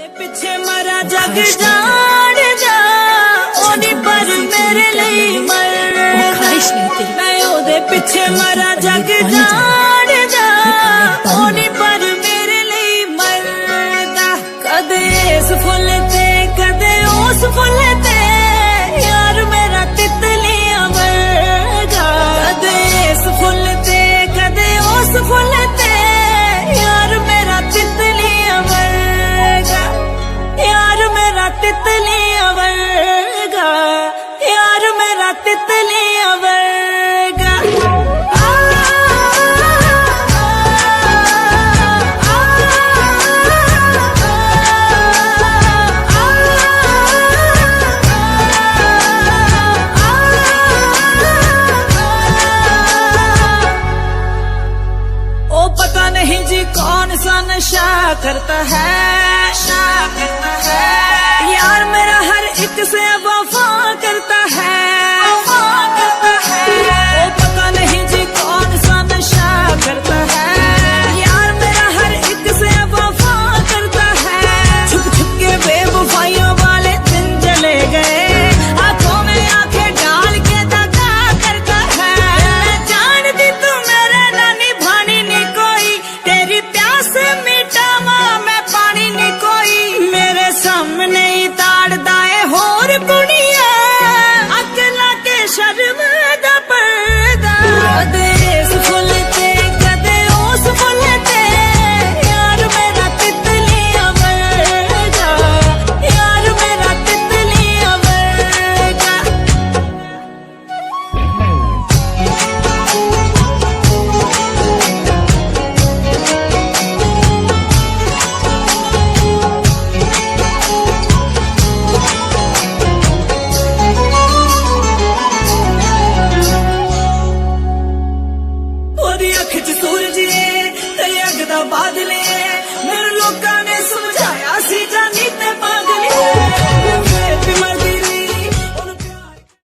ਪਿੱਛੇ ਮਰਾ ਜਗ ਜਾਣ ਜਾ ਉਹਨੀ ਪਰ ਮੇਰੇ ਲਈ ਮਰ ਮੈਂ ਉਹਦੇ ਪਿੱਛੇ ਮਰਾ ਜਗ ਜਾਣ ਜਾ ਉਹਨੀ ਪਰ ਮੇਰੇ ਲਈ ਮਰਦਾ ਕਦੇ ਇਸ ਫੁੱਲ ਤੇ ਕਦੇ ਉਸ ਫੁੱਲ ਤੇ ਯਾਰ ਮੇਰਾ ਤਿਤਲੀਆਂ ਵਰਗਾ ਕਦੇ ਇਸ ਫੁੱਲ ਤੇ ਕਦੇ ਉਸ ਫੁੱਲ ਤੇ ਯਾਰ ਮੇਰਾ ਤਿਤਲੀਆਂ ਵਰਗਾ यार मेरा तितलियां वर्गा यार मेरा तितलियां वर्गा ओ पता नहीं जी कौन सा नशा करता है यार मेरा हर एक से वफा करता है ओ पता नहीं जी कौन सा नशा करता है यार मेरा हर एक से वफा करता है छुप छुप के बेवफाइयों वाले दिन चले गए आंखों में आंखें डाल के दगा करता है जानती तू मेरे नानी भानी नहीं कोई तेरी प्यास मिटावा मैं पानी नहीं कोई मेरे सामने ही ताड़दा है होर कुड़िया अकला के शर्म दा पर्दा कदे इस फुल ते कदे उस फुल ते यार मेरा तितलियां वर्गा यार मेरा तितलियां वर्गा ਉਹਦੀ ਅੱਖ 'ਚ ਸੂਰਜ ਏ ਤੇ ਅੱਗ ਦਾ ਬਾਦਲ ਏ